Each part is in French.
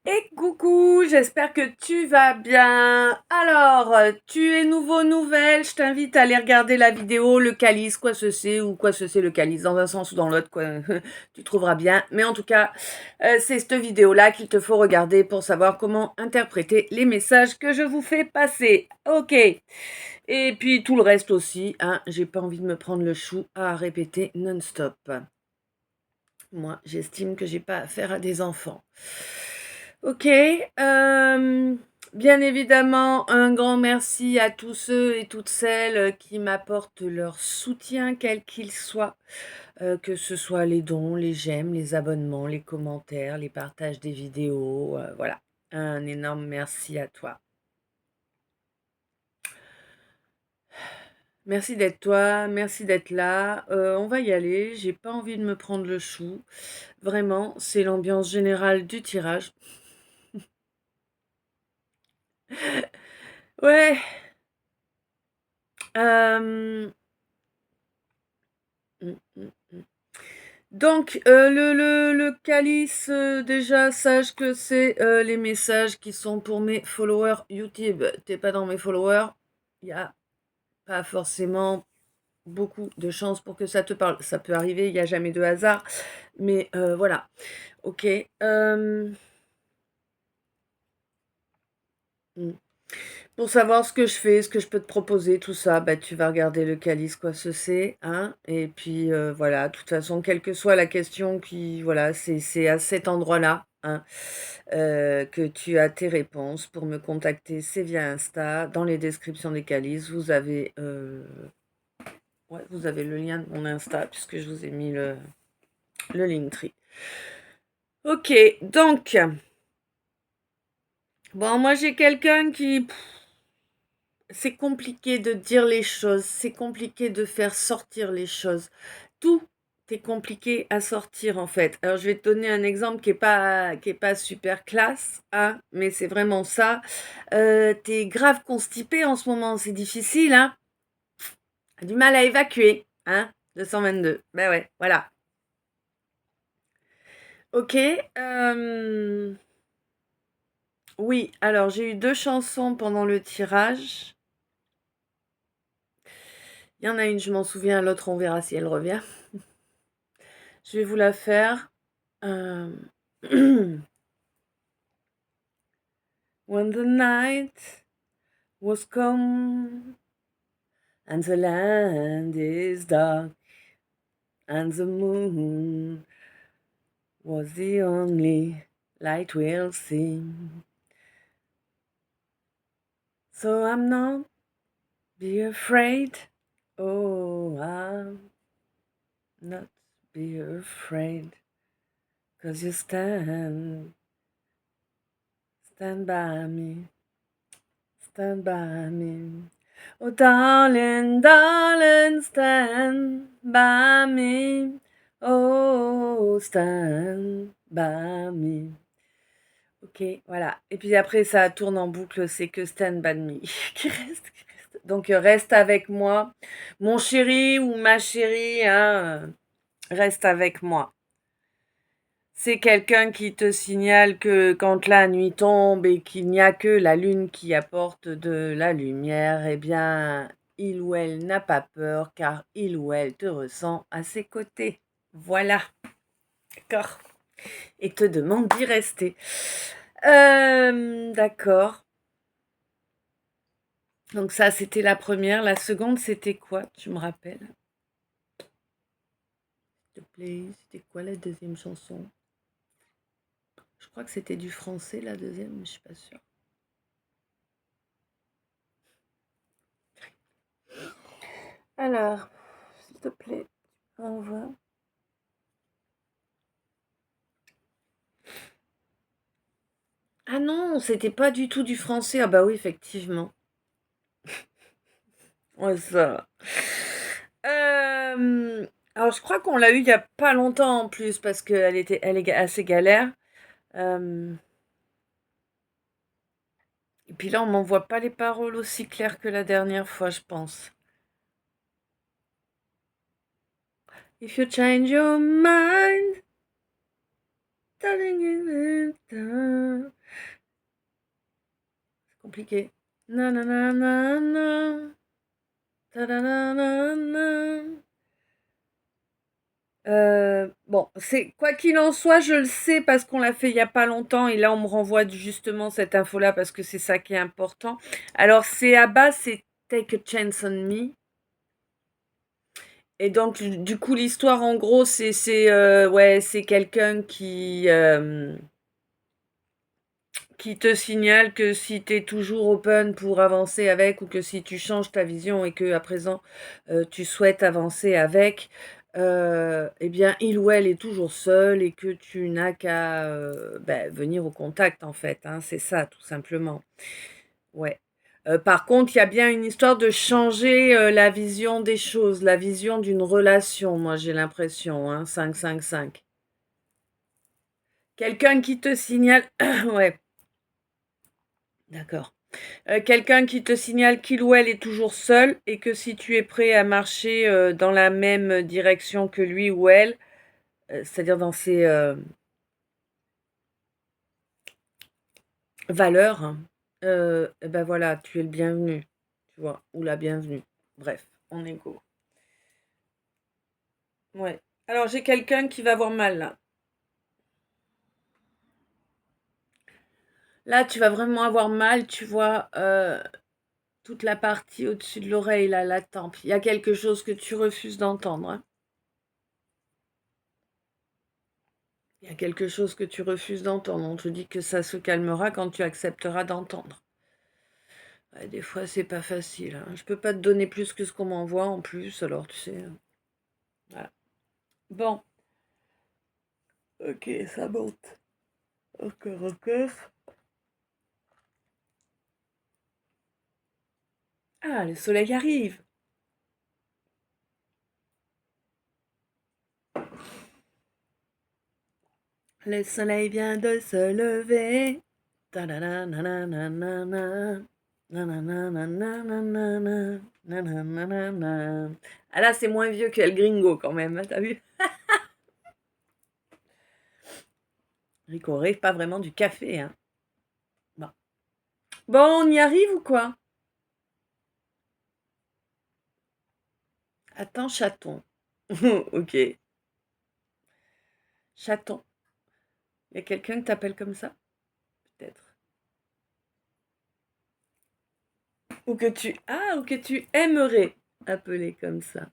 Et coucou, j'espère que tu vas bien. Alors, tu es nouveau, nouvelle, je t'invite à aller regarder la vidéo, le calice, quoi ceci ou quoi ceci, le calice, dans un sens ou dans l'autre, quoi. Tu trouveras bien. Mais en tout cas, c'est cette vidéo-là qu'il te faut regarder pour savoir comment interpréter les messages que je vous fais passer. Ok. Et puis tout le reste aussi, hein, j'ai pas envie de me prendre le chou à répéter non-stop. Moi, j'estime que j'ai pas affaire à des enfants. Ok. Bien évidemment, un grand merci à tous ceux et toutes celles qui m'apportent leur soutien, quel qu'il soit, que ce soit les dons, les j'aime, les abonnements, les commentaires, les partages des vidéos. Voilà, un énorme merci à toi. Merci d'être toi, merci d'être là. On va y aller. J'ai pas envie de me prendre le chou. Vraiment, c'est l'ambiance générale du tirage. Ouais. Euh, mm, mm, mm. Donc, le calice, déjà, sache que c'est les messages qui sont pour mes followers YouTube. T'es pas dans mes followers, il n'y a pas forcément beaucoup de chances pour que ça te parle. Ça peut arriver, il n'y a jamais de hasard, mais voilà. Ok. Mm. Pour savoir ce que je fais, ce que je peux te proposer, tout ça, bah, tu vas regarder le calice, quoi, ce c'est, hein. Et puis voilà, de toute façon, quelle que soit la question qui, voilà, c'est à cet endroit-là, hein, que tu as tes réponses. Pour me contacter, c'est via Insta. Dans les descriptions des calices, ouais, vous avez le lien de mon Insta, puisque je vous ai mis le Linktree. Ok, donc, bon, moi j'ai quelqu'un qui... C'est compliqué de dire les choses, c'est compliqué de faire sortir les choses. Tout est compliqué à sortir en fait. Alors je vais te donner un exemple qui est pas super classe, hein, mais c'est vraiment ça. T'es grave constipé en ce moment, c'est difficile, hein. T'as du mal à évacuer, hein. 222. Ben ouais, voilà. Ok. Oui, alors j'ai eu deux chansons pendant le tirage. Il y en a une, je m'en souviens, l'autre on verra si elle revient. Je vais vous la faire. Euh, When the night was come and the land is dark and the moon was the only light we'll see. So I'm not be afraid. Oh, I'm not be afraid. 'Cause you stand by me. Stand by me. Oh, darling, darling, stand by me. Oh, stand by me. Ok, voilà. Et puis après, ça tourne en boucle, c'est que Stand By Me qui reste, qui reste. Donc, reste avec moi. Mon chéri ou ma chérie, hein, reste avec moi. C'est quelqu'un qui te signale que quand la nuit tombe et qu'il n'y a que la lune qui apporte de la lumière, eh bien, il ou elle n'a pas peur car il ou elle te ressent à ses côtés. Voilà, d'accord. Et te demande d'y rester. D'accord. Donc ça, c'était la première. La seconde, c'était quoi? Tu me rappelles? S'il te plaît, c'était quoi la deuxième chanson? Je crois que c'était du français, la deuxième, mais je suis pas sûre. Alors, s'il te plaît, envoie. Ah non, c'était pas du tout du français. Ah bah oui, effectivement. Ouais, ça. Alors, je crois qu'on l'a eu il y a pas longtemps en plus parce elle est assez galère. Euh, et puis là, on m'envoie pas les paroles aussi claires que la dernière fois, je pense. If you change your mind, telling it down. compliqué. Nananana. Tadadadana. Bon, c'est quoi qu'il en soit, je le sais parce qu'on l'a fait il y a pas longtemps et là on me renvoie justement cette info-là parce que c'est ça qui est important. Alors c'est à base, c'est Take a Chance on Me. Et donc du coup l'histoire en gros ouais c'est quelqu'un qui te signale que si tu es toujours open pour avancer avec ou que si tu changes ta vision et que à présent tu souhaites avancer avec, eh bien il ou elle est toujours seul et que tu n'as qu'à venir au contact en fait, hein, c'est ça tout simplement. Ouais. Par contre, il y a bien une histoire de changer la vision des choses, la vision d'une relation, moi j'ai l'impression, hein, 5-5-5. Quelqu'un qui te signale, ouais, d'accord. Quelqu'un qui te signale qu'il ou elle est toujours seul et que si tu es prêt à marcher dans la même direction que lui ou elle, c'est-à-dire dans ses valeurs, hein, eh ben voilà, tu es le bienvenu, tu vois, ou la bienvenue. Bref, on est go. Ouais. Alors j'ai quelqu'un qui va avoir mal là. Là, tu vas vraiment avoir mal, tu vois, toute la partie au-dessus de l'oreille, là, la tempe. Il y a quelque chose que tu refuses d'entendre, hein. Il y a quelque chose que tu refuses d'entendre. On te dit que ça se calmera quand tu accepteras d'entendre. Ouais, des fois, c'est pas facile, hein. Je peux pas te donner plus que ce qu'on m'envoie en plus, alors tu sais. Voilà. Bon, ok, ça monte. Encore, encore. Ah, le soleil arrive. Le soleil vient de se lever. Ta-da-da-na-na-na-na-na. Nanananananana. Nanananana. Ah là, c'est moins vieux que El Gringo quand même, hein, t'as vu? Rico rêve pas vraiment du café, hein. Bon. Bon, on y arrive ou quoi? Attends, chaton. Ok. Chaton. Il y a quelqu'un que t'appelles comme ça? Peut-être. ou que tu aimerais appeler comme ça.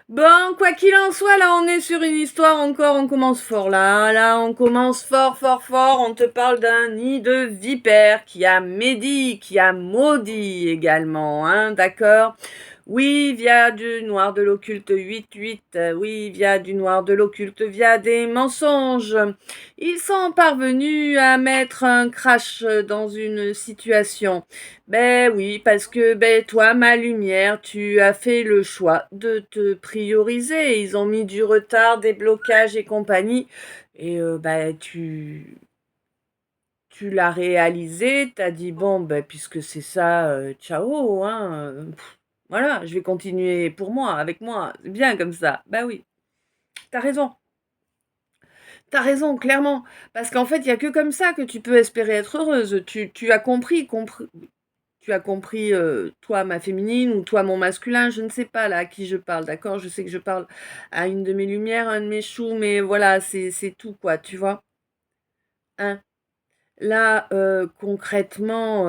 Bon, quoi qu'il en soit, là, on est sur une histoire encore, on commence fort, là. Là, on commence fort, fort, fort. On te parle d'un nid de vipère qui a médit, qui a maudit également, hein, d'accord? Oui, via du noir de l'occulte 8-8, oui, via du noir de l'occulte, via des mensonges. Ils sont parvenus à mettre un crash dans une situation. Ben oui, parce que ben toi, ma lumière, tu as fait le choix de te prioriser. Ils ont mis du retard, des blocages et compagnie. Et ben tu l'as réalisé, t'as dit bon ben puisque c'est ça, ciao, hein. Voilà, je vais continuer pour moi, avec moi. C'est bien comme ça. Bah oui, t'as raison. T'as raison, clairement. Parce qu'en fait, il n'y a que comme ça que tu peux espérer être heureuse. Tu as tu as compris, toi, ma féminine, ou toi, mon masculin, je ne sais pas là à qui je parle, d'accord? Je sais que je parle à une de mes lumières, un de mes choux, mais voilà, c'est tout, quoi, tu vois? Hein? Là, concrètement,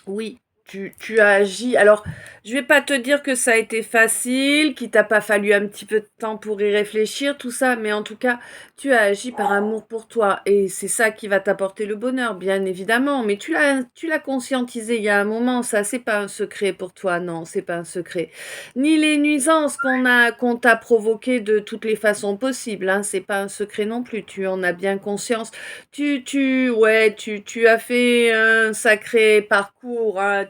oui, tu as agi. Alors, je vais pas te dire que ça a été facile, qu'il t'a pas fallu un petit peu de temps pour y réfléchir, tout ça, mais en tout cas, tu as agi par amour pour toi. Et c'est ça qui va t'apporter le bonheur, bien évidemment. Mais tu l'as conscientisé il y a un moment, ça, c'est pas un secret pour toi, non, c'est pas un secret. Ni les nuisances qu'on t'a provoquées de toutes les façons possibles, hein, c'est pas un secret non plus. Tu en as bien conscience. Ouais, tu as fait un sacré parcours, hein,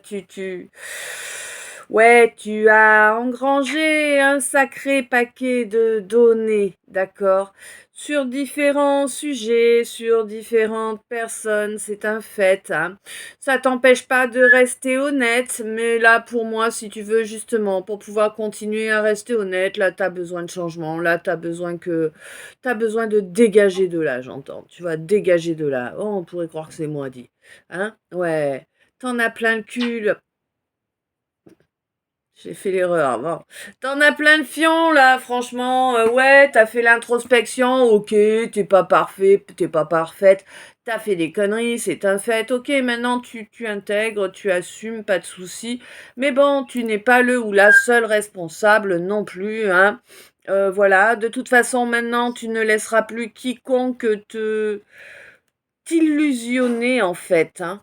ouais, tu as engrangé un sacré paquet de données, d'accord, sur différents sujets, sur différentes personnes, c'est un fait, hein. Ça t'empêche pas de rester honnête, mais là, pour moi, si tu veux justement, pour pouvoir continuer à rester honnête, là, t'as besoin de changement, là, t'as besoin de dégager de là, j'entends. Tu vas dégager de là. Oh, on pourrait croire que c'est moi, dit. Hein? Ouais. T'en as plein le cul, là. J'ai fait l'erreur. Bon. T'en as plein de fions là, franchement. Ouais, t'as fait l'introspection. Ok, t'es pas parfait, t'es pas parfaite. T'as fait des conneries, c'est un fait. Ok, maintenant tu intègres, tu assumes, pas de souci. Mais bon, tu n'es pas le ou la seule responsable non plus, hein. Voilà. De toute façon, maintenant, tu ne laisseras plus quiconque te t'illusionner en fait, hein.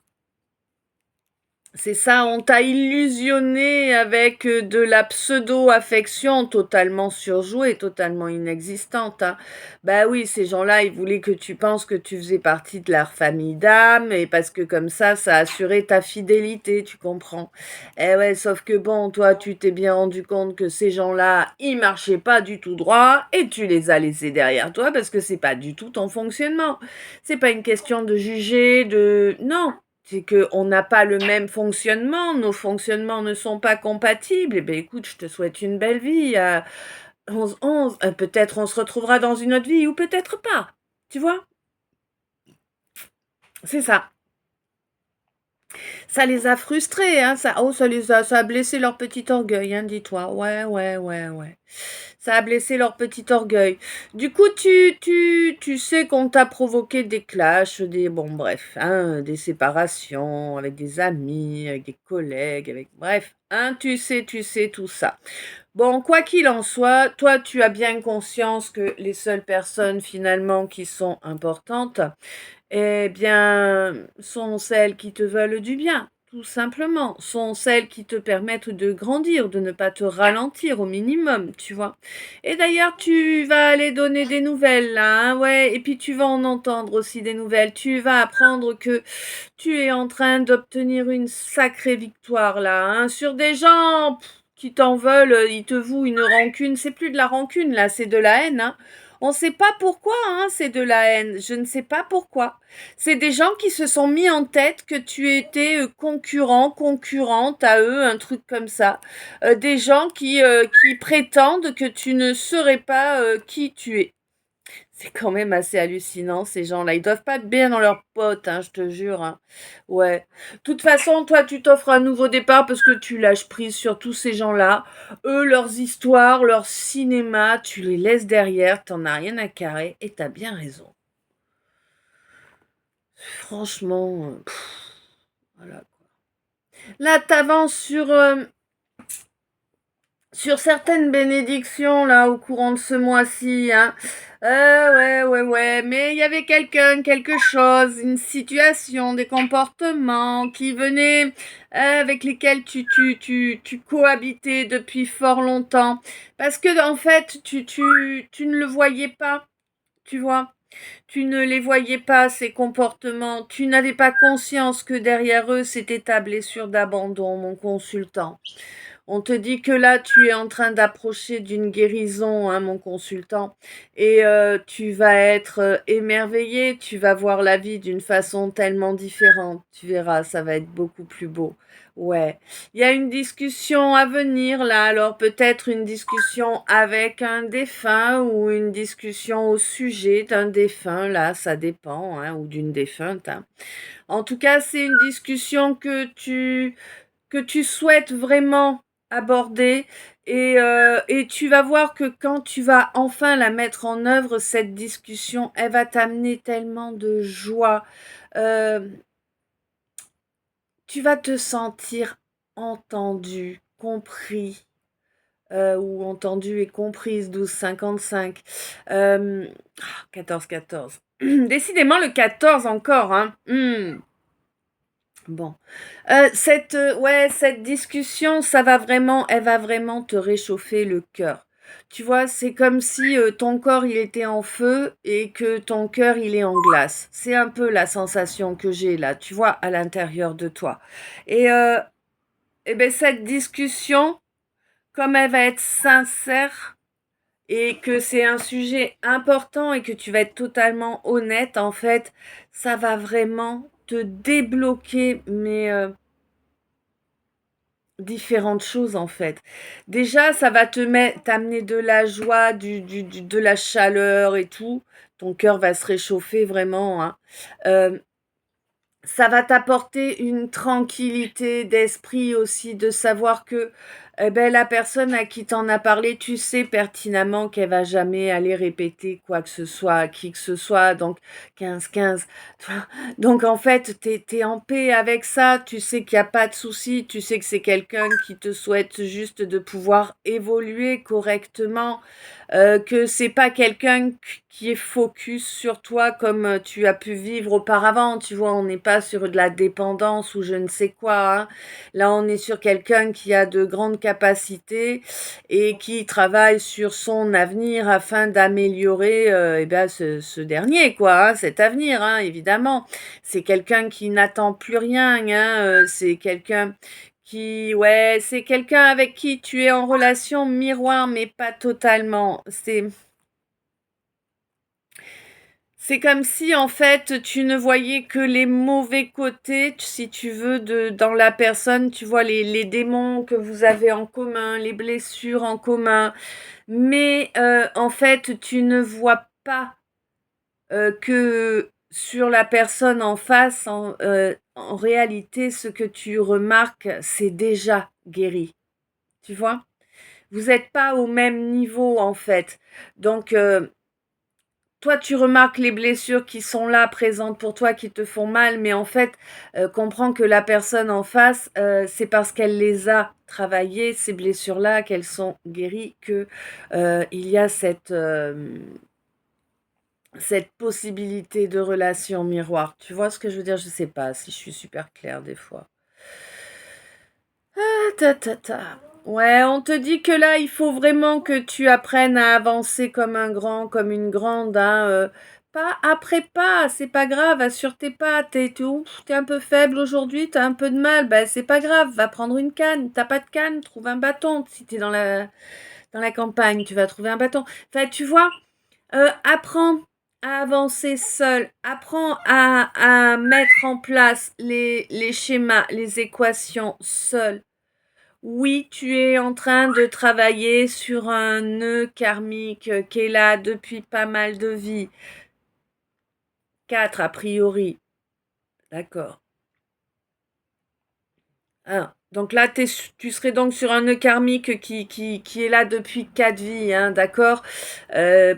C'est ça, on t'a illusionné avec de la pseudo-affection totalement surjouée, totalement inexistante, hein. Bah oui, ces gens-là, ils voulaient que tu penses que tu faisais partie de leur famille d'âme, et parce que comme ça assurait ta fidélité, tu comprends. Eh ouais, sauf que bon, toi, tu t'es bien rendu compte que ces gens-là, ils marchaient pas du tout droit, et tu les as laissés derrière toi, parce que c'est pas du tout ton fonctionnement. C'est pas une question de juger, Non, c'est qu'on n'a pas le même fonctionnement, nos fonctionnements ne sont pas compatibles. Eh bien, écoute, je te souhaite une belle vie. 11-11, peut-être on se retrouvera dans une autre vie ou peut-être pas. Tu vois? C'est ça. Ça les a frustrés, hein. Ça a blessé leur petit orgueil, hein, dis-toi. Ouais, ouais, ouais, ouais. Ça a blessé leur petit orgueil. Du coup, tu sais qu'on t'a provoqué des clashs, bon, bref, hein, des séparations avec des amis, avec des collègues, bref, hein, tu sais tout ça. Bon, quoi qu'il en soit, toi, tu as bien conscience que les seules personnes finalement qui sont importantes, eh bien, sont celles qui te veulent du bien, tout simplement. Sont celles qui te permettent de grandir, de ne pas te ralentir au minimum, tu vois. Et d'ailleurs, tu vas aller donner des nouvelles, là, hein, ouais, et puis tu vas en entendre aussi des nouvelles. Tu vas apprendre que tu es en train d'obtenir une sacrée victoire, là, hein, sur des gens qui t'en veulent, ils te vouent une rancune. C'est plus de la rancune, là, c'est de la haine, hein. On ne sait pas pourquoi, hein, c'est de la haine. Je ne sais pas pourquoi. C'est des gens qui se sont mis en tête que tu étais concurrente à eux, un truc comme ça. Des gens qui prétendent que tu ne serais pas qui tu es. C'est quand même assez hallucinant, ces gens-là. Ils doivent pas être bien dans leurs potes, hein, je te jure, hein. Ouais. De toute façon, toi, tu t'offres un nouveau départ parce que tu lâches prise sur tous ces gens-là. Eux, leurs histoires, leur cinéma, tu les laisses derrière, t'en as rien à carrer et t'as bien raison. Franchement, voilà. Là, t'avances sur certaines bénédictions, là, au courant de ce mois-ci, hein. Ouais, mais il y avait quelqu'un, quelque chose, une situation, des comportements qui venaient, avec lesquels tu cohabitais depuis fort longtemps. Parce que, en fait, tu ne le voyais pas, tu vois. Tu ne les voyais pas, ces comportements. Tu n'avais pas conscience que derrière eux, c'était ta blessure d'abandon, mon consultant. On te dit que là, tu es en train d'approcher d'une guérison, hein, mon consultant, et tu vas être émerveillé, tu vas voir la vie d'une façon tellement différente. Tu verras, ça va être beaucoup plus beau. Ouais. Il y a une discussion à venir là, alors peut-être une discussion avec un défunt ou une discussion au sujet d'un défunt, là, ça dépend, hein, ou d'une défunte, hein. En tout cas, c'est une discussion que tu souhaites vraiment aborder et tu vas voir que quand tu vas enfin la mettre en œuvre, cette discussion, elle va t'amener tellement de joie. Euh, Tu vas te sentir entendu, compris, ou entendu et comprise, 12,55. 14,14. Décidément le 14 encore, hein. Bon. Cette discussion, elle va vraiment te réchauffer le cœur. Tu vois, c'est comme si ton corps, il était en feu et que ton cœur, il est en glace. C'est un peu la sensation que j'ai là, tu vois, à l'intérieur de toi. Et, euh, et ben, cette discussion, comme elle va être sincère, et que c'est un sujet important et que tu vas être totalement honnête, en fait, ça va vraiment te débloquer, mais différentes choses en fait. Déjà, ça va t'amener de la joie, de la chaleur et tout. Ton cœur va se réchauffer vraiment, hein. Euh, Ça va t'apporter une tranquillité d'esprit aussi, de savoir que eh ben, la personne à qui t'en as parlé, tu sais pertinemment qu'elle va jamais aller répéter quoi que ce soit à qui que ce soit. Donc, 15-15. Donc, en fait, t'es en paix avec ça. Tu sais qu'il n'y a pas de souci. Tu sais que c'est quelqu'un qui te souhaite juste de pouvoir évoluer correctement, que c'est pas quelqu'un qui est focus sur toi comme tu as pu vivre auparavant, tu vois, on n'est pas sur de la dépendance ou je ne sais quoi, hein. Là, on est sur quelqu'un qui a de grandes capacités et qui travaille sur son avenir afin d'améliorer eh ben, ce dernier, quoi, hein, cet avenir, hein, évidemment. C'est quelqu'un qui n'attend plus rien, hein, c'est quelqu'un ouais, c'est quelqu'un avec qui tu es en relation miroir, mais pas totalement. C'est comme si, en fait, tu ne voyais que les mauvais côtés, si tu veux, dans la personne. Tu vois les démons que vous avez en commun, les blessures en commun. Mais, en fait, tu ne vois pas que sur la personne en face, en réalité, ce que tu remarques, c'est déjà guéri. Tu vois? Vous n'êtes pas au même niveau en fait. Donc, toi, tu remarques les blessures qui sont là, présentes pour toi, qui te font mal, mais en fait, comprends que la personne en face, c'est parce qu'elle les a travaillées, ces blessures-là, qu'elles sont guéries, que il y a cette possibilité de relation miroir. Tu vois ce que je veux dire? Je sais pas si je suis super claire des fois. Ta, ta, ta. Ouais, on te dit que là, il faut vraiment que tu apprennes à avancer comme un grand, comme une grande, hein, pas après pas, c'est pas grave, assure tes pas, t'es un peu faible aujourd'hui, t'as un peu de mal, ben c'est pas grave, va prendre une canne, t'as pas de canne, trouve un bâton, si t'es dans la campagne, tu vas trouver un bâton. Enfin, tu vois, apprends à avancer seul, apprends à mettre en place les schémas, les équations seul. Oui, tu es en train de travailler sur un nœud karmique qui est là depuis pas mal de vies. 4 a priori. D'accord. 1. Donc là, tu serais donc sur un nœud karmique qui est là depuis 4 vies, hein, d'accord. Euh,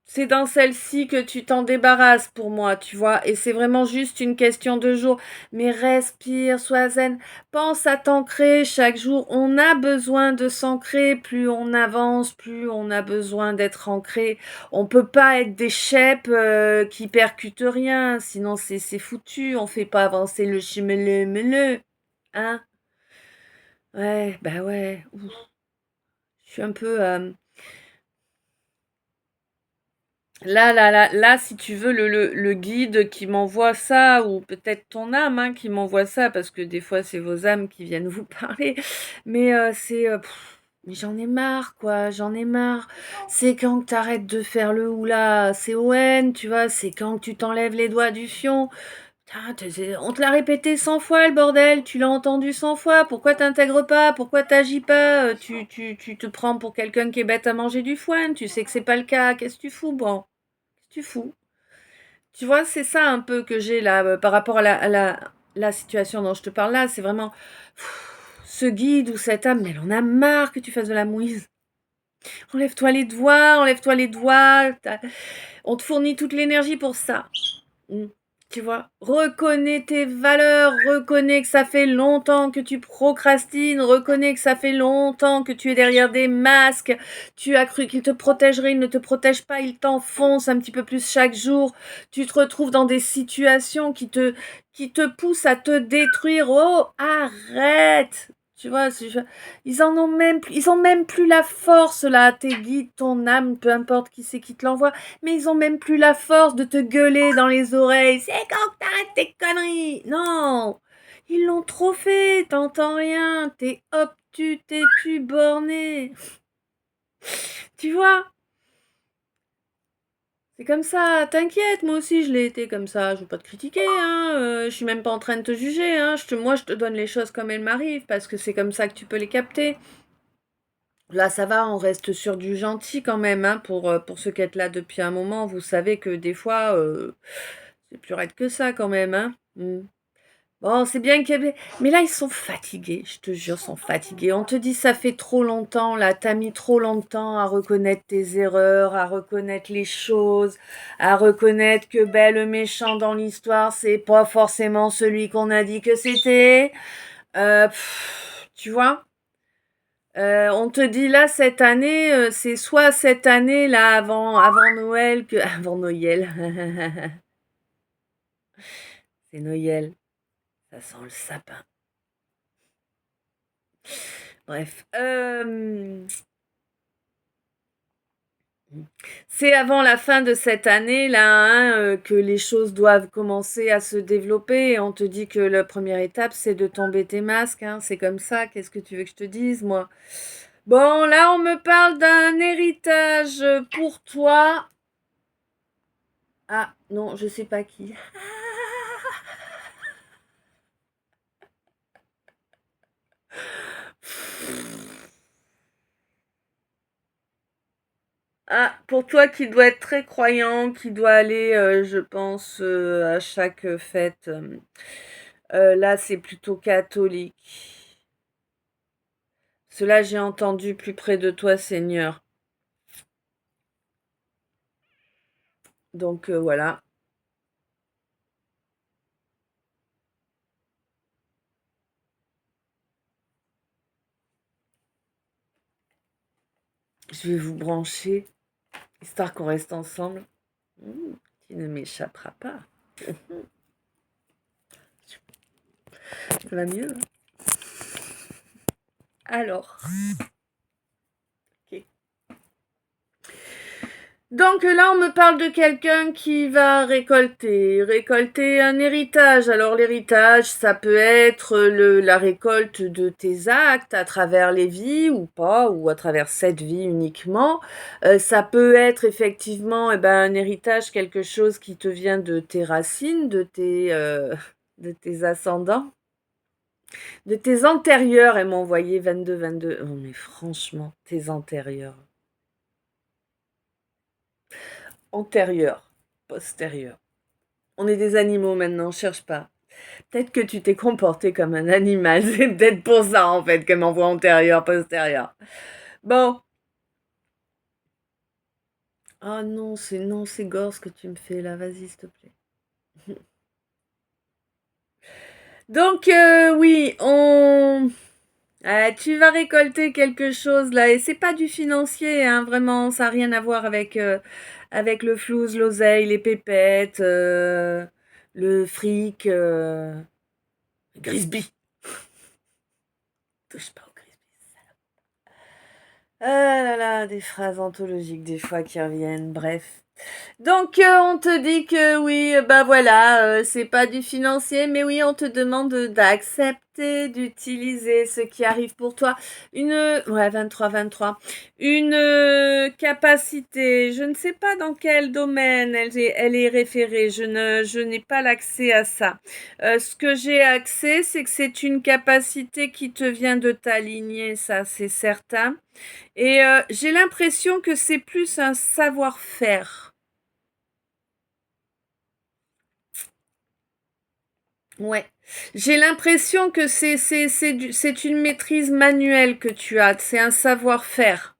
C'est dans celle-ci que tu t'en débarrasses pour moi, tu vois, et c'est vraiment juste une question de jours. Mais respire, sois zen, pense à t'ancrer chaque jour. On a besoin de s'ancrer, plus on avance, plus on a besoin d'être ancré. On peut pas être des chèpes qui percutent rien, sinon c'est foutu, on fait pas avancer le chimele, hein? Ouais, bah ouais, ouf. Je suis un peu... Là, si tu veux, le guide qui m'envoie ça, ou peut-être ton âme hein, qui m'envoie ça, parce que des fois, c'est vos âmes qui viennent vous parler, mais mais j'en ai marre, quoi, j'en ai marre. C'est quand que t'arrêtes de faire le oula, c'est ON, tu vois, c'est quand que tu t'enlèves les doigts du fion. Putain, on te l'a répété 100 fois, le bordel, tu l'as entendu 100 fois, pourquoi t'intègres pas, pourquoi t'agis pas, tu te prends pour quelqu'un qui est bête à manger du foin, tu sais que c'est pas le cas, qu'est-ce que tu fous, bon? Tu fous. Tu vois, c'est ça un peu que j'ai là par rapport à la situation dont je te parle là. C'est vraiment ce guide ou cette âme, mais elle en a marre que tu fasses de la mouise. Enlève-toi les doigts, enlève-toi les doigts. On te fournit toute l'énergie pour ça. Mm. Tu vois, reconnais tes valeurs, reconnais que ça fait longtemps que tu procrastines, reconnais que ça fait longtemps que tu es derrière des masques, tu as cru qu'ils te protégeraient, ils ne te protègent pas, ils t'enfoncent un petit peu plus chaque jour, tu te retrouves dans des situations qui te poussent à te détruire. Oh, arrête! Tu vois, ils ont même plus la force là, tes guides, ton âme, peu importe qui c'est qui te l'envoie, mais ils ont même plus la force de te gueuler dans les oreilles. C'est quand que t'arrêtes tes conneries. Non, ils l'ont trop fait. T'entends rien. T'es obtus, borné. Tu vois? C'est comme ça, t'inquiète, moi aussi je l'ai été comme ça, je veux pas te critiquer, hein, je suis même pas en train de te juger, hein, moi je te donne les choses comme elles m'arrivent, parce que c'est comme ça que tu peux les capter. Là ça va, on reste sur du gentil quand même, hein, pour ceux qui êtes là depuis un moment, vous savez que des fois, c'est plus raide que ça quand même, hein. Bon, c'est bien qu'il y ait... Mais là, ils sont fatigués, je te jure, ils sont fatigués. On te dit, ça fait trop longtemps, là, t'as mis trop longtemps à reconnaître tes erreurs, à reconnaître les choses, à reconnaître que ben, le méchant dans l'histoire, c'est pas forcément celui qu'on a dit que c'était. Tu vois? On te dit là, cette année, c'est soit cette année, là, avant Noël, que... Avant Noël. C'est Noël. Ça sent le sapin. Bref. C'est avant la fin de cette année-là, hein, que les choses doivent commencer à se développer. Et on te dit que la première étape, c'est de tomber tes masques, hein. C'est comme ça. Qu'est-ce que tu veux que je te dise, moi? Bon, là, on me parle d'un héritage pour toi. Ah, non, je sais pas qui. Ah, pour toi qui dois être très croyant, qui doit aller, je pense, à chaque fête. Là, c'est plutôt catholique. Cela j'ai entendu plus près de toi, Seigneur. Donc voilà. Je vais vous brancher, histoire qu'on reste ensemble. Tu ne m'échapperas pas. Ça va mieux, hein? Alors. Ok. Donc là, on me parle de quelqu'un qui va récolter un héritage. Alors l'héritage, ça peut être la récolte de tes actes à travers les vies ou pas, ou à travers cette vie uniquement. Ça peut être effectivement un héritage, quelque chose qui te vient de tes racines, de tes ascendants, de tes antérieurs. Elle m'a envoyé 22. Oh mais franchement, tes antérieurs. Antérieurs, postérieurs. On est des animaux maintenant, cherche pas. Peut-être que tu t'es comporté comme un animal, c'est peut-être pour ça en fait qu'elle m'envoie antérieur, postérieur. Bon. Ah non, c'est gore ce que tu me fais là, vas-y s'il te plaît. Donc oui, tu vas récolter quelque chose là, et c'est pas du financier, hein, vraiment, ça n'a rien à voir avec le flouze, l'oseille, les pépettes, le fric, Grisby. Touche pas au Grisby. Ah là là, des phrases anthologiques des fois qui reviennent, bref. Donc on te dit que oui, bah voilà, c'est pas du financier, mais oui, on te demande d'accepter d'utiliser ce qui arrive pour toi. Ouais, 23. Une capacité, je ne sais pas dans quel domaine elle est référée, je n'ai pas l'accès à ça. Ce que j'ai accès, c'est que c'est une capacité qui te vient de ta lignée, ça c'est certain. Et j'ai l'impression que c'est plus un savoir-faire. Ouais. J'ai l'impression que c'est une maîtrise manuelle que tu as, c'est un savoir-faire.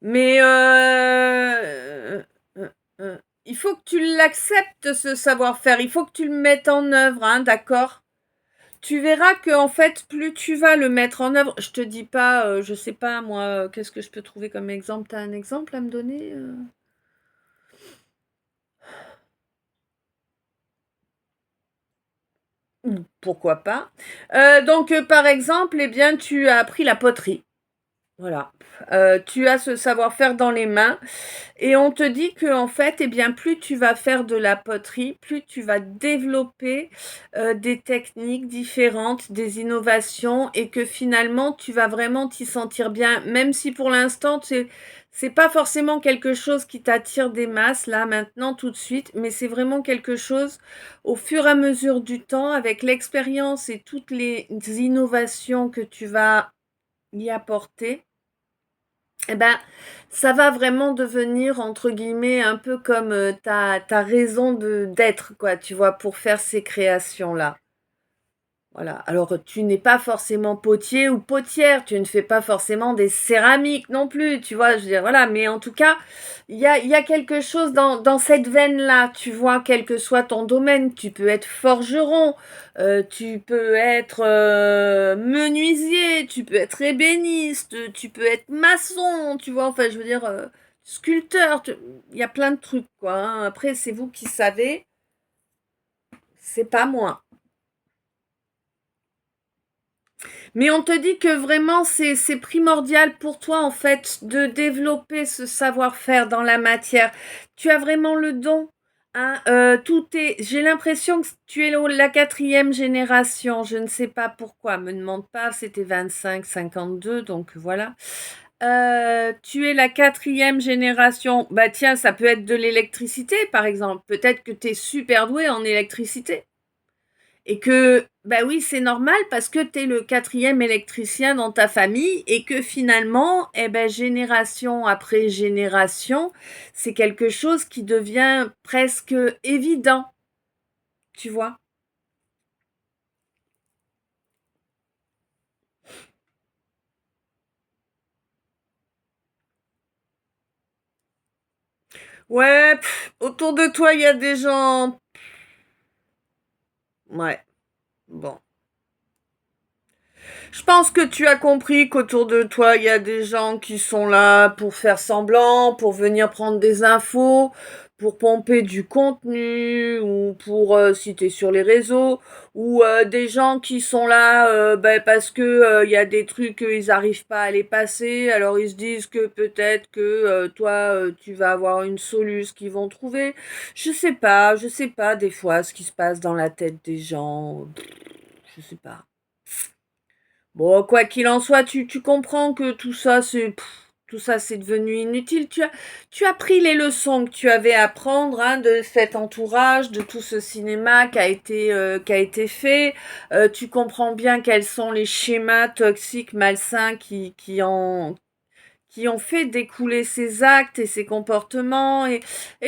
Mais il faut que tu l'acceptes, ce savoir-faire. Il faut que tu le mettes en œuvre, hein, d'accord? Tu verras que en fait, plus tu vas le mettre en œuvre, je te dis pas, je sais pas moi, qu'est-ce que je peux trouver comme exemple? T'as un exemple à me donner? Pourquoi pas? Donc, par exemple, eh bien, tu as appris la poterie. Voilà. Tu as ce savoir-faire dans les mains et on te dit que en fait, eh bien, plus tu vas faire de la poterie, plus tu vas développer des techniques différentes, des innovations et que finalement, tu vas vraiment t'y sentir bien, même si pour l'instant, c'est pas forcément quelque chose qui t'attire des masses là maintenant tout de suite, mais c'est vraiment quelque chose au fur et à mesure du temps, avec l'expérience et toutes les innovations que tu vas y apporter, eh ben, ça va vraiment devenir, entre guillemets, un peu comme ta raison d'être, quoi, tu vois, pour faire ces créations-là. Voilà. Alors, tu n'es pas forcément potier ou potière, tu ne fais pas forcément des céramiques non plus, tu vois, je veux dire, voilà, mais en tout cas, il y a quelque chose dans cette veine-là, tu vois, quel que soit ton domaine, tu peux être forgeron, tu peux être menuisier, tu peux être ébéniste, tu peux être maçon, tu vois, enfin, je veux dire, sculpteur, il y a plein de trucs, quoi, hein. Après, c'est vous qui savez, c'est pas moi. Mais on te dit que vraiment c'est primordial pour toi en fait de développer ce savoir-faire dans la matière. Tu as vraiment le don. Hein, j'ai l'impression que tu es la quatrième génération. Je ne sais pas pourquoi. Me demande pas. C'était 25, 52, donc voilà. Tu es la quatrième génération. Bah tiens, ça peut être de l'électricité par exemple. Peut-être que tu es super doué en électricité. Et que, bah oui, c'est normal parce que tu es le quatrième électricien dans ta famille et que finalement, eh ben, génération après génération, c'est quelque chose qui devient presque évident, tu vois. Ouais, autour de toi, il y a des gens. Ouais, bon. Je pense que tu as compris qu'autour de toi, il y a des gens qui sont là pour faire semblant, pour venir prendre des infos, pour pomper du contenu, ou pour si t'es sur les réseaux, ou des gens qui sont là ben, parce que il y a des trucs ils n'arrivent pas à les passer, alors ils se disent que peut-être que toi tu vas avoir une soluce qu'ils vont trouver. Je sais pas des fois ce qui se passe dans la tête des gens. Je sais pas. Bon, quoi qu'il en soit, tu comprends que tout ça, c'est devenu inutile. Tu as pris les leçons que tu avais à prendre hein, de cet entourage, de tout ce cinéma qui a été fait. Tu comprends bien quels sont les schémas toxiques, malsains qui ont fait découler ces actes et ces comportements et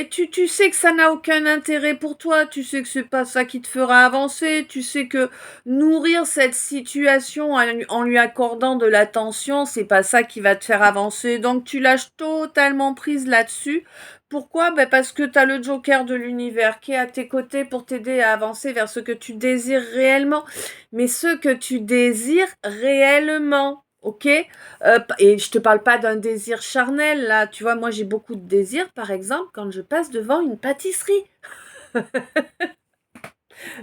tu sais que ça n'a aucun intérêt pour toi, tu sais que c'est pas ça qui te fera avancer, tu sais que nourrir cette situation en lui accordant de l'attention, c'est pas ça qui va te faire avancer. Donc tu lâches totalement prise là-dessus. Pourquoi? Ben parce que tu as le joker de l'univers qui est à tes côtés pour t'aider à avancer vers ce que tu désires réellement. Mais ce que tu désires réellement, ok? Et je te parle pas d'un désir charnel, là. Tu vois, moi, j'ai beaucoup de désirs, par exemple, quand je passe devant une pâtisserie.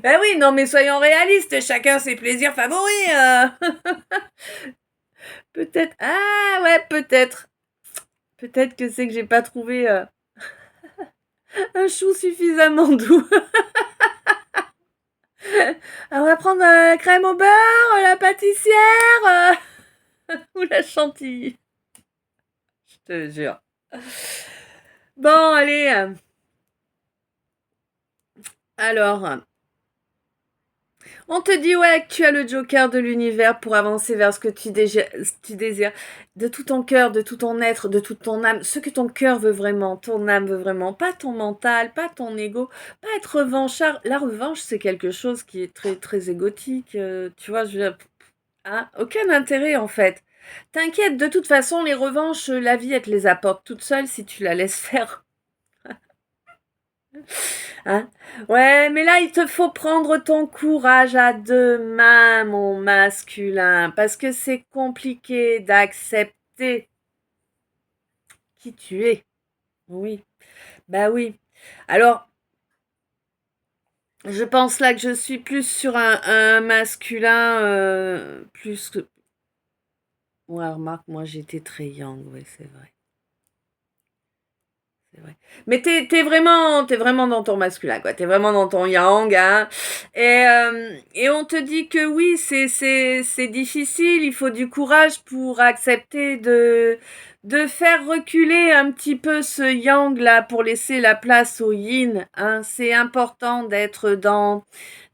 Ben oui, non, mais soyons réalistes, chacun ses plaisirs favoris. Peut-être. Ah ouais, peut-être. Peut-être que c'est que j'ai pas trouvé un chou suffisamment doux. On va prendre la crème au beurre, la pâtissière ou la chantilly. Je te jure. Bon, allez. Alors, on te dit ouais que tu as le joker de l'univers pour avancer vers ce que tu désires de tout ton cœur, de tout ton être, de toute ton âme, ce que ton cœur veut vraiment, ton âme veut vraiment, pas ton mental, pas ton ego, pas être revanchard. La revanche, c'est quelque chose qui est très très égotique, tu vois, hein, aucun intérêt en fait. T'inquiète, de toute façon, les revanches, la vie, elle te les apporte toute seule si tu la laisses faire. Hein? Ouais, mais là, il te faut prendre ton courage à deux mains, mon masculin, parce que c'est compliqué d'accepter qui tu es. Oui, bah oui. Alors, je pense là que je suis plus sur un masculin, plus que... Ouais, remarque, moi j'étais très yang, ouais, c'est vrai. C'est vrai. Mais t'es vraiment dans ton masculin, quoi. T'es vraiment dans ton yang, hein. Et on te dit que oui, c'est difficile. Il faut du courage pour accepter de faire reculer un petit peu ce yang là pour laisser la place au yin, hein. C'est important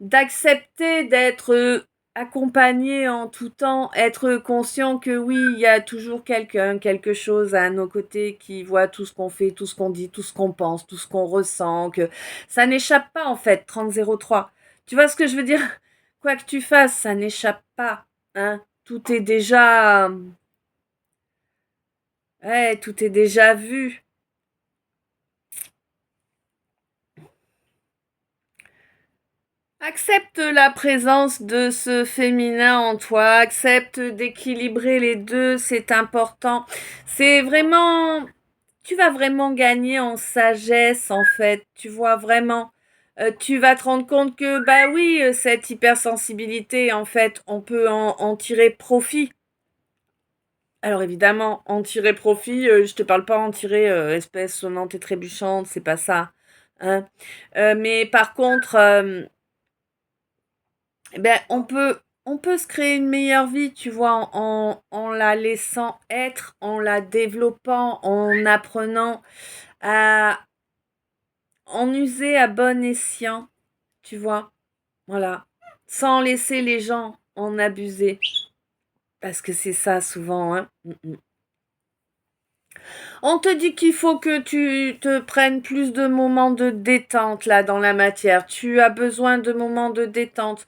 d'accepter d'être accompagner en tout temps, être conscient que oui, il y a toujours quelqu'un, quelque chose à nos côtés qui voit tout ce qu'on fait, tout ce qu'on dit, tout ce qu'on pense, tout ce qu'on ressent, que ça n'échappe pas en fait, 3003. Tu vois ce que je veux dire? Quoi que tu fasses, ça n'échappe pas, hein. Tout est déjà, ouais, tout est déjà vu. Accepte la présence de ce féminin en toi, accepte d'équilibrer les deux, c'est important. C'est vraiment, tu vas vraiment gagner en sagesse en fait, tu vois vraiment. Tu vas te rendre compte que bah oui, cette hypersensibilité en fait, on peut en tirer profit. Alors évidemment, en tirer profit, je te parle pas en tirer espèce sonnante et trébuchante, c'est pas ça, hein. Mais par contre, eh ben, on peut se créer une meilleure vie, tu vois, en la laissant être, en la développant, en apprenant à en user à bon escient, tu vois, voilà, sans laisser les gens en abuser, parce que c'est ça souvent, hein. On te dit qu'il faut que tu te prennes plus de moments de détente là dans la matière. Tu as besoin de moments de détente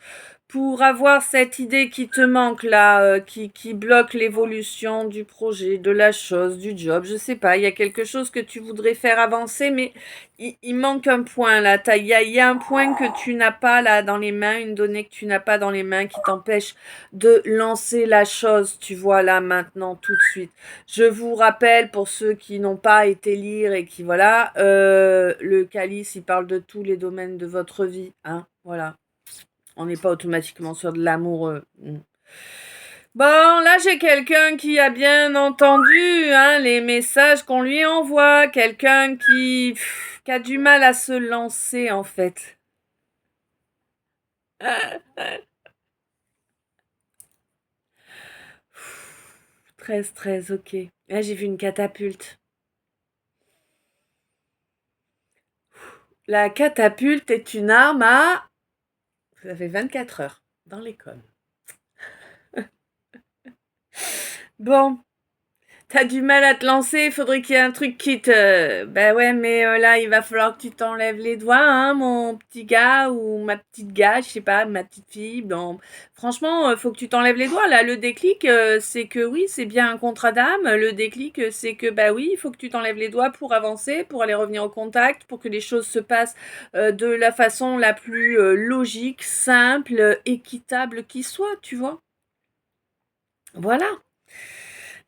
pour avoir cette idée qui te manque là, qui bloque l'évolution du projet, de la chose, du job. Je sais pas, il y a quelque chose que tu voudrais faire avancer, mais il manque un point là. Il y a un point que tu n'as pas là dans les mains, une donnée que tu n'as pas dans les mains qui t'empêche de lancer la chose, tu vois là maintenant tout de suite. Je vous rappelle, pour ceux qui n'ont pas été lire et qui, voilà, le calice, il parle de tous les domaines de votre vie, hein, voilà. On n'est pas automatiquement sur de l'amour. Bon, là, j'ai quelqu'un qui a bien entendu, hein, les messages qu'on lui envoie, quelqu'un qui a du mal à se lancer, en fait. 13, ok. Là, j'ai vu une catapulte. La catapulte est une arme à... Vous avez 24 heures dans l'école. Bon, t'as du mal à te lancer, il faudrait qu'il y ait un truc qui te... Ben ouais, mais là, il va falloir que tu t'enlèves les doigts, hein, mon petit gars ou ma petite gars, je sais pas, ma petite fille. Bon, franchement, faut que tu t'enlèves les doigts. Là, le déclic, c'est que oui, c'est bien un contrat d'âme. Le déclic, c'est que, bah oui, il faut que tu t'enlèves les doigts pour avancer, pour aller revenir au contact, pour que les choses se passent de la façon la plus logique, simple, équitable qui soit, tu vois. Voilà.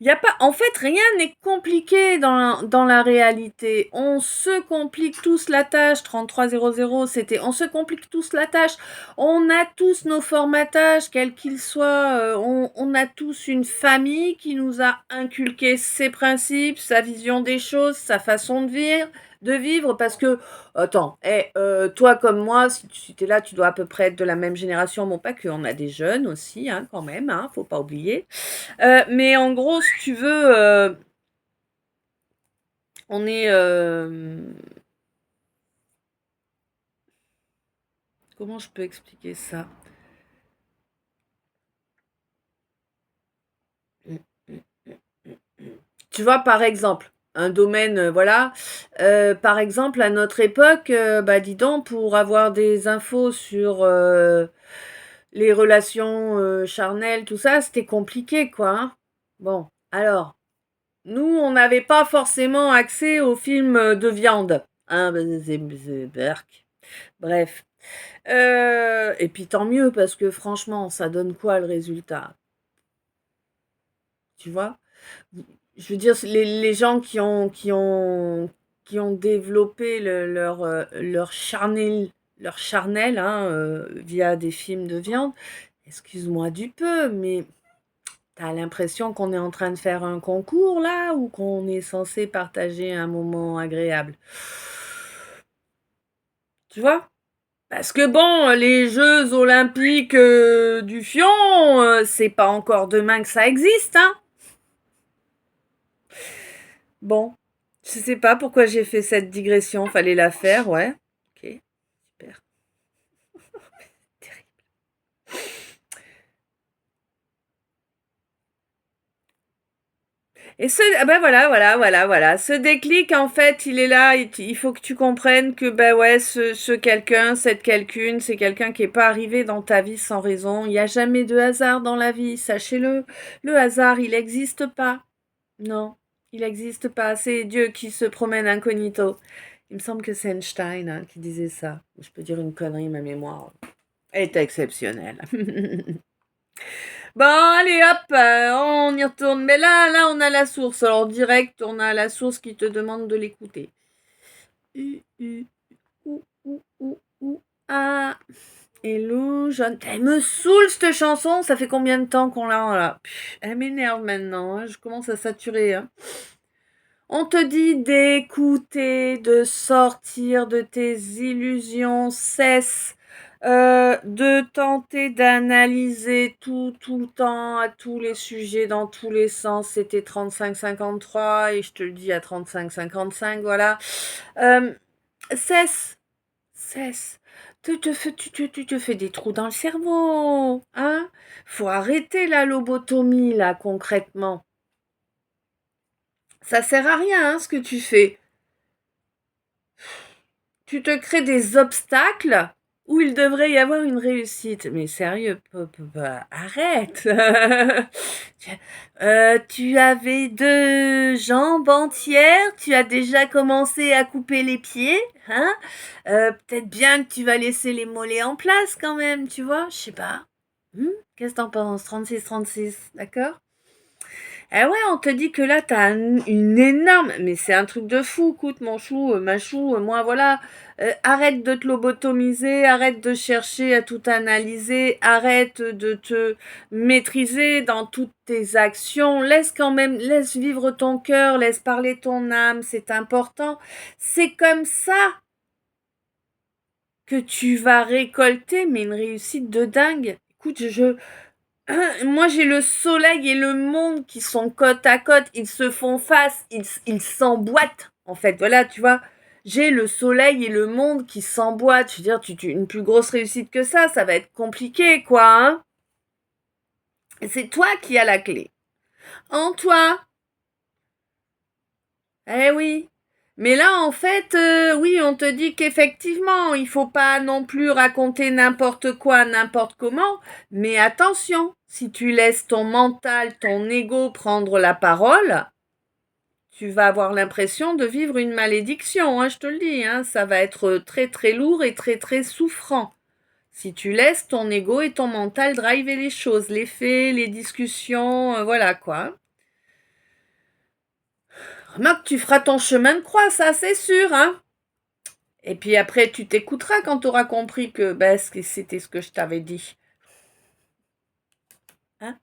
Il y a pas, en fait, rien n'est compliqué dans la réalité. On se complique tous la tâche. 3300, c'était on se complique tous la tâche. On a tous nos formatages, quels qu'ils soient. On a tous une famille qui nous a inculqué ses principes, sa vision des choses, sa façon de vivre, parce que, attends, toi comme moi, si tu es là, tu dois à peu près être de la même génération. Bon, pas que, on a des jeunes aussi, hein, quand même, hein, faut pas oublier. Mais en gros, si tu veux, on est... comment je peux expliquer ça? Tu vois, par exemple, un domaine, voilà. Par exemple, à notre époque, bah dis donc, pour avoir des infos sur les relations charnelles, tout ça, c'était compliqué, quoi, hein. Bon, alors, nous, on n'avait pas forcément accès aux films de viande. Hein, bah, berk. Bref. Et puis tant mieux, parce que franchement, ça donne quoi le résultat? Tu vois? Je veux dire, les gens qui ont développé leur charnel hein, via des films de viande, excuse-moi du peu, mais T'as l'impression qu'on est en train de faire un concours là ou qu'on est censé partager un moment agréable? Tu vois? Parce que bon, les Jeux olympiques du Fion, c'est pas encore demain que ça existe, hein? Bon, je sais pas pourquoi j'ai fait cette digression, fallait la faire, ouais. Ok, super. Terrible. Et ah ben voilà. Ce déclic, en fait, il est là. Il faut que tu comprennes que, ben ouais, ce quelqu'un, cette quelqu'une, c'est quelqu'un qui est pas arrivé dans ta vie sans raison. Il n'y a jamais de hasard dans la vie, sachez-le. Le hasard, il n'existe pas. Non, il n'existe pas. C'est Dieu qui se promène incognito. Il me semble que c'est Einstein hein, qui disait ça. Je peux dire une connerie, ma mémoire est exceptionnelle. Bon, allez, hop, on y retourne. Mais là, on a la source. Alors, direct, on a la source qui te demande de l'écouter. Ah, hello, John. Elle me saoule, cette chanson. Ça fait combien de temps qu'on l'a, là? Elle m'énerve maintenant. Hein. Je commence à saturer. Hein. On te dit d'écouter, de sortir de tes illusions. Cesse de tenter d'analyser tout le temps, à tous les sujets, dans tous les sens. C'était 35-53 et je te le dis à 35-55, voilà. Cesse, cesse. Tu te fais des trous dans le cerveau, hein? Faut arrêter la lobotomie, là, concrètement. Ça sert à rien, hein, ce que tu fais. Tu te crées des obstacles où il devrait y avoir une réussite. Mais sérieux, arrête. Tu avais 2 jambes entières, tu as déjà commencé à couper les pieds, hein? Peut-être bien que tu vas laisser les mollets en place quand même, tu vois? Je sais pas. Qu'est-ce que t'en penses? 36-36, d'accord? Eh ouais, on te dit que là, t'as une énorme... Mais c'est un truc de fou, écoute, mon chou, ma chou, moi, voilà. Arrête de te lobotomiser, arrête de chercher à tout analyser, arrête de te maîtriser dans toutes tes actions. Laisse vivre ton cœur, laisse parler ton âme, c'est important. C'est comme ça que tu vas récolter, mais une réussite de dingue. Écoute, moi, j'ai le soleil et le monde qui sont côte à côte. Ils se font face, ils s'emboîtent. En fait, voilà, tu vois. J'ai le soleil et le monde qui s'emboîtent. Je veux dire, une plus grosse réussite que ça va être compliqué, quoi. Hein. Et c'est toi qui as la clé. En toi. Eh oui. Mais là, en fait, oui, on te dit qu'effectivement, il faut pas non plus raconter n'importe quoi, n'importe comment. Mais attention, si tu laisses ton mental, ton ego prendre la parole, tu vas avoir l'impression de vivre une malédiction, hein, je te le dis. Hein, ça va être très très lourd et très très souffrant. Si tu laisses ton ego et ton mental driver les choses, les faits, les discussions, voilà quoi. Remarque, tu feras ton chemin de croix, ça c'est sûr, hein. Et puis après, tu t'écouteras quand tu auras compris que c'était ce que je t'avais dit. Hein?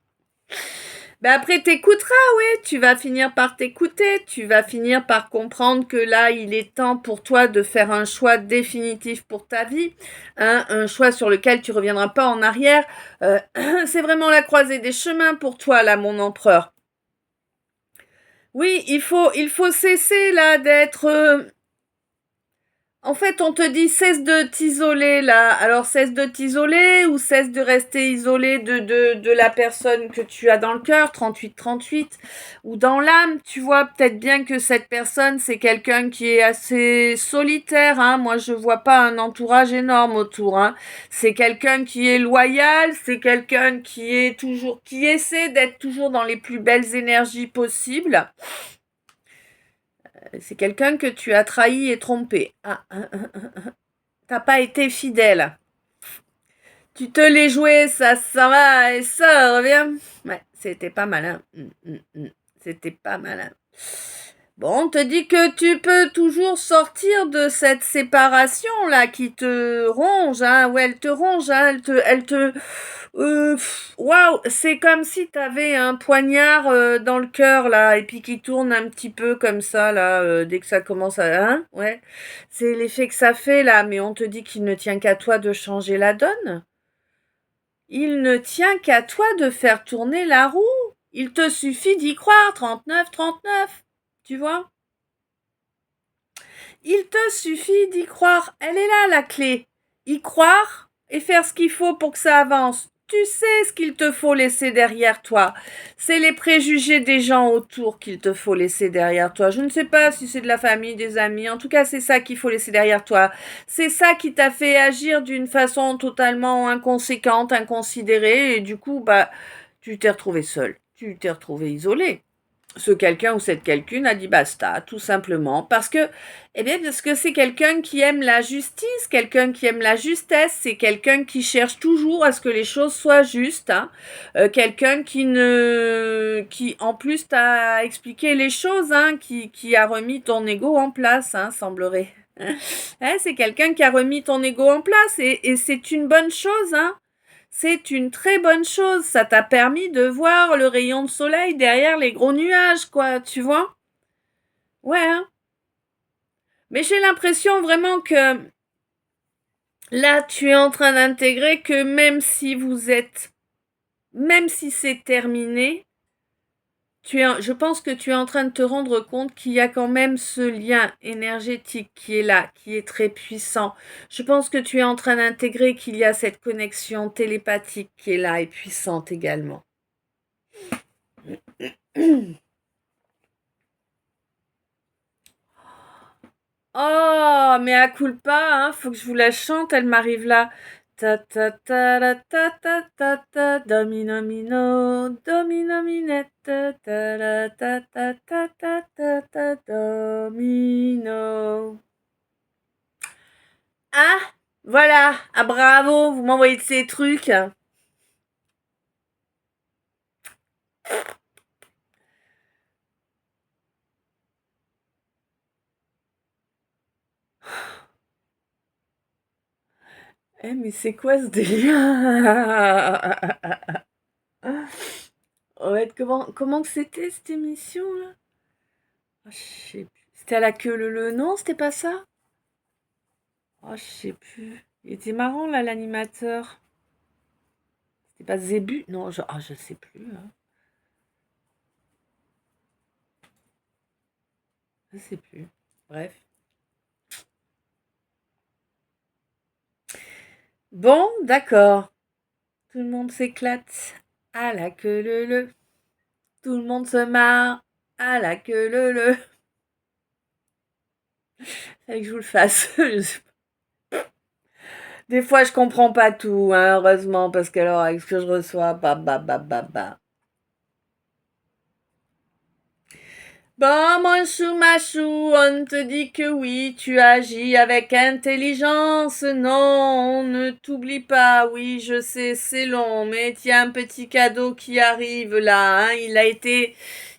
Après, t'écouteras, oui. Tu vas finir par t'écouter. Tu vas finir par comprendre que là, il est temps pour toi de faire un choix définitif pour ta vie. Hein, un choix sur lequel tu reviendras pas en arrière. C'est vraiment la croisée des chemins pour toi, là, mon empereur. Oui, il faut cesser, là, d'être... En fait, on te dit cesse de t'isoler là. Alors cesse de t'isoler ou cesse de rester isolé de la personne que tu as dans le cœur, 38-38, ou dans l'âme. Tu vois peut-être bien que cette personne, c'est quelqu'un qui est assez solitaire. Hein. Moi, je vois pas un entourage énorme autour. Hein. C'est quelqu'un qui est loyal, c'est quelqu'un qui essaie d'être toujours dans les plus belles énergies possibles. C'est quelqu'un que tu as trahi et trompé. T'as pas été fidèle. Tu te l'es joué, ça va et ça revient. Ouais, c'était pas malin. C'était pas malin. Bon, on te dit que tu peux toujours sortir de cette séparation-là qui te ronge, hein, ouais, elle te ronge, hein, waouh, c'est comme si t'avais un poignard dans le cœur, là, et puis qui tourne un petit peu comme ça, là, dès que ça commence à, hein, ouais. C'est l'effet que ça fait, là, mais on te dit qu'il ne tient qu'à toi de changer la donne. Il ne tient qu'à toi de faire tourner la roue. Il te suffit d'y croire, 39, 39, tu vois? Il te suffit d'y croire. Elle est là, la clé. Y croire et faire ce qu'il faut pour que ça avance. Tu sais ce qu'il te faut laisser derrière toi. C'est les préjugés des gens autour qu'il te faut laisser derrière toi. Je ne sais pas si c'est de la famille, des amis. En tout cas, c'est ça qu'il faut laisser derrière toi. C'est ça qui t'a fait agir d'une façon totalement inconséquente, inconsidérée. Et du coup, tu t'es retrouvé seul. Tu t'es retrouvé isolé. Ce quelqu'un ou cette quelqu'une a dit basta, tout simplement, parce que c'est quelqu'un qui aime la justice, quelqu'un qui aime la justesse, c'est quelqu'un qui cherche toujours à ce que les choses soient justes, hein. Quelqu'un qui en plus t'a expliqué les choses, hein, qui a remis ton ego en place, hein, semblerait. C'est quelqu'un qui a remis ton ego en place et c'est une bonne chose, hein. C'est une très bonne chose. Ça t'a permis de voir le rayon de soleil derrière les gros nuages, quoi, tu vois? Ouais, hein. Mais j'ai l'impression vraiment que là, tu es en train d'intégrer que même si c'est terminé, je pense que tu es en train de te rendre compte qu'il y a quand même ce lien énergétique qui est là, qui est très puissant. Je pense que tu es en train d'intégrer qu'il y a cette connexion télépathique qui est là et puissante également. Oh, mais à culpa, hein, faut que je vous la chante, elle m'arrive là. Ta ta ta la ta ta ta ta domino mino domino minette ta la ta ta ta ta ta ta domino. Ah, voilà, ah bravo, vous m'envoyez de ces trucs. Eh mais c'est quoi ce délire? Ouais, comment que c'était cette émission là? Oh, je sais plus. C'était à la queue le non, c'était pas ça? Oh, je sais plus. Il était marrant là l'animateur. C'était pas Zébu? Non, je sais plus, hein. Je sais plus. Bref. Bon, d'accord. Tout le monde s'éclate à la queue le. Tout le monde se marre à la queue le. Fallait que je vous le fasse. Des fois, je comprends pas tout, hein, heureusement, parce que alors, avec ce que je reçois, bah. Bon, mon chou machou, on te dit que oui, tu agis avec intelligence. Non, on ne t'oublie pas. Oui, je sais, c'est long, mais tiens, un petit cadeau qui arrive là. Hein,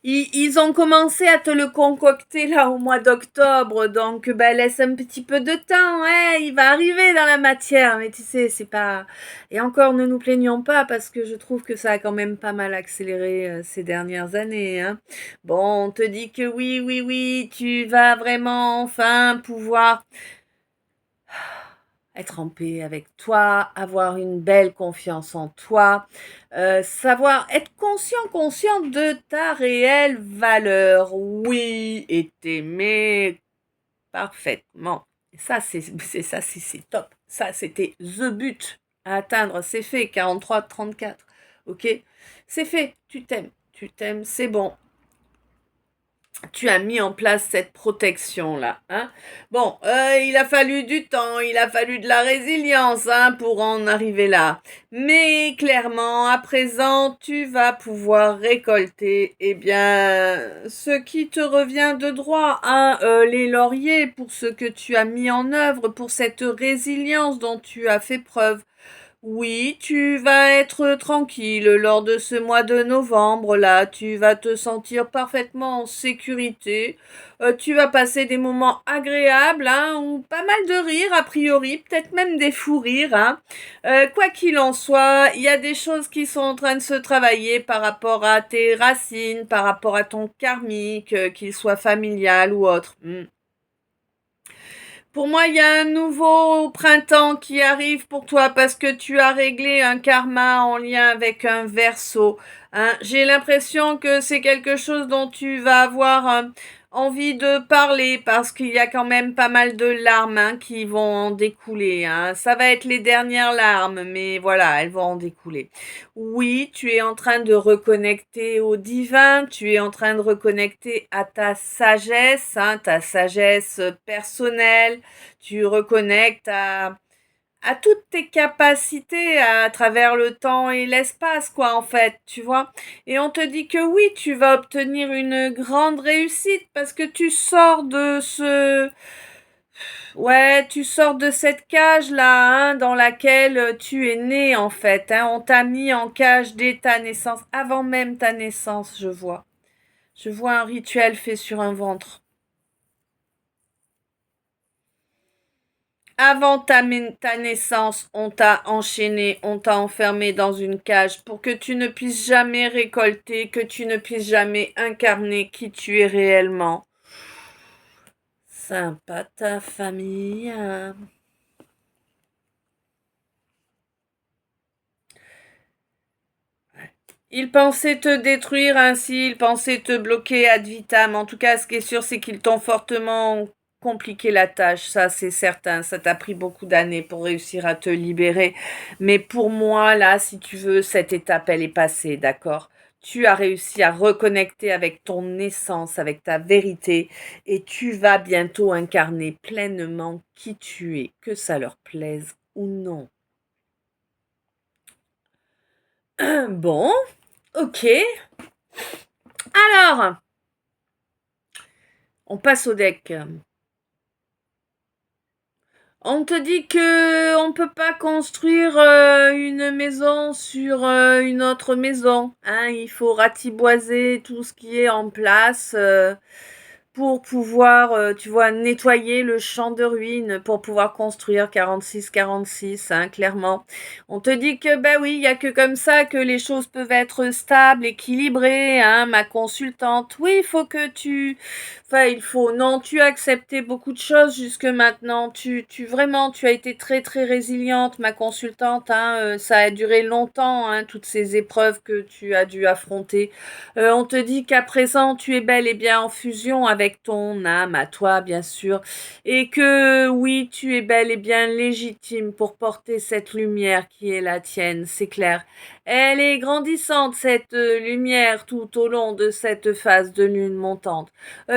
ils ont commencé à te le concocter là au mois d'octobre, donc laisse un petit peu de temps. Hein, il va arriver dans la matière, mais tu sais, c'est pas. Et encore, ne nous plaignons pas parce que je trouve que ça a quand même pas mal accéléré ces dernières années. Hein. Bon, on te dit que oui, tu vas vraiment enfin pouvoir être en paix avec toi, avoir une belle confiance en toi, savoir être conscient de ta réelle valeur, oui, et t'aimer parfaitement. Et ça, c'est top. Ça, c'était the but à atteindre. C'est fait, 43-34. Ok? C'est fait. Tu t'aimes, c'est bon. Tu as mis en place cette protection-là. Hein. Bon, il a fallu du temps, il a fallu de la résilience hein, pour en arriver là. Mais clairement, à présent, tu vas pouvoir récolter ce qui te revient de droit, hein, les lauriers pour ce que tu as mis en œuvre, pour cette résilience dont tu as fait preuve. Oui, tu vas être tranquille lors de ce mois de novembre là, tu vas te sentir parfaitement en sécurité. Tu vas passer des moments agréables, hein, ou pas mal de rires a priori, peut-être même des fous rires, hein. Quoi qu'il en soit, il y a des choses qui sont en train de se travailler par rapport à tes racines, par rapport à ton karmique, qu'il soit familial ou autre. Pour moi, il y a un nouveau printemps qui arrive pour toi parce que tu as réglé un karma en lien avec un verso, hein. J'ai l'impression que c'est quelque chose dont tu vas avoir envie de parler parce qu'il y a quand même pas mal de larmes, hein, qui vont en découler, hein. Ça va être les dernières larmes, mais voilà, elles vont en découler. Oui, tu es en train de reconnecter au divin, tu es en train de reconnecter à ta hein, sagesse personnelle, tu reconnectes à toutes tes capacités à travers le temps et l'espace, quoi, en fait, tu vois. Et on te dit que oui, tu vas obtenir une grande réussite parce que tu sors de ouais, tu sors de cette cage-là, hein, dans laquelle tu es né, en fait, hein. On t'a mis en cage dès ta naissance, avant même ta naissance, je vois. Je vois un rituel fait sur un ventre. Avant ta naissance, on t'a enchaîné, on t'a enfermé dans une cage pour que tu ne puisses jamais récolter, que tu ne puisses jamais incarner qui tu es réellement. Sympa ta famille, hein. Ils pensaient te détruire ainsi, ils pensaient te bloquer ad vitam. En tout cas, ce qui est sûr, c'est qu'ils t'ont fortement compliqué la tâche, ça c'est certain. Ça t'a pris beaucoup d'années pour réussir à te libérer. Mais pour moi, là, si tu veux, cette étape, elle est passée, d'accord? Tu as réussi à reconnecter avec ton essence, avec ta vérité, et tu vas bientôt incarner pleinement qui tu es, que ça leur plaise ou non. Bon, ok. Alors, on passe au deck. On te dit que on peut pas construire une maison sur une autre maison, hein. Il faut ratiboiser tout ce qui est en place pour pouvoir, tu vois, nettoyer le champ de ruines pour pouvoir construire 46-46, hein, clairement. On te dit que, ben oui, il y a que comme ça que les choses peuvent être stables, équilibrées, hein, ma consultante. Oui, il faut que tu... Enfin, il faut... Non, tu as accepté beaucoup de choses jusque maintenant. Vraiment, tu as été très, très résiliente, ma consultante, hein. Ça a duré longtemps, hein, toutes ces épreuves que tu as dû affronter. On te dit qu'à présent, tu es bel et bien en fusion avec ton âme, à toi, bien sûr, et que oui, tu es bel et bien légitime pour porter cette lumière qui est la tienne, c'est clair. Elle est grandissante, cette lumière, tout au long de cette phase de lune montante.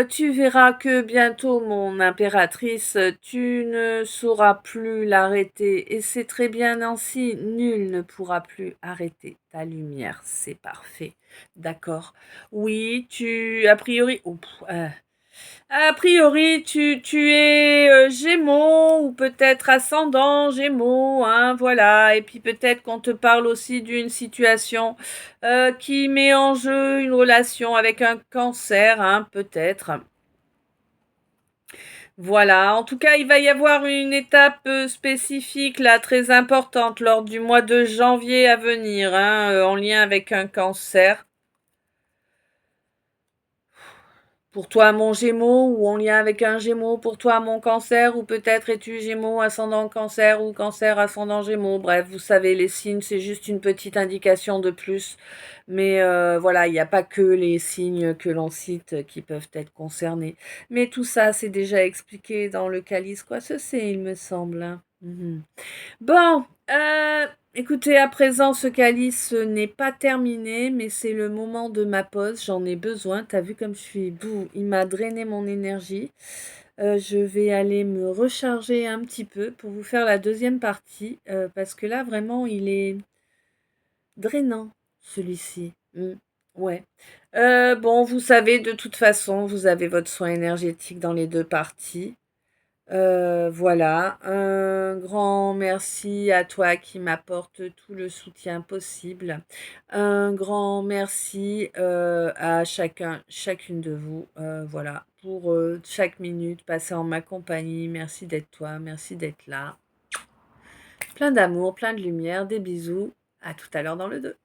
Tu verras que bientôt, mon impératrice, tu ne sauras plus l'arrêter, et c'est très bien ainsi, nul ne pourra plus arrêter ta lumière, c'est parfait. D'accord. Oui, a priori, a priori, tu es Gémeaux ou peut-être ascendant Gémeaux, hein, voilà. Et puis peut-être qu'on te parle aussi d'une situation qui met en jeu une relation avec un cancer, hein, peut-être. Voilà. En tout cas, il va y avoir une étape spécifique là, très importante lors du mois de janvier à venir, hein, en lien avec un cancer. Pour toi, mon Gémeaux, ou en lien avec un Gémeaux, pour toi, mon Cancer, ou peut-être es-tu Gémeaux, ascendant Cancer, ou Cancer, ascendant Gémeaux. Bref, vous savez, les signes, c'est juste une petite indication de plus. Mais voilà, il n'y a pas que les signes que l'on cite qui peuvent être concernés. Mais tout ça, c'est déjà expliqué dans le calice, quoi. Ce c'est, il me semble, hein. Mhm. Bon, écoutez, à présent, ce calice n'est pas terminé, mais c'est le moment de ma pause. J'en ai besoin. T'as vu comme je suis doux. Il m'a drainé mon énergie. Je vais aller me recharger un petit peu pour vous faire la deuxième partie, parce que là, vraiment, il est drainant, celui-ci. Ouais. Bon, vous savez, de toute façon, vous avez votre soin énergétique dans les deux parties. Voilà, un grand merci à toi qui m'apporte tout le soutien possible. Un grand merci, à chacune de vous, voilà, pour, chaque minute passée en ma compagnie. Merci d'être toi, merci d'être là. Plein d'amour, plein de lumière, des bisous. À tout à l'heure dans le 2.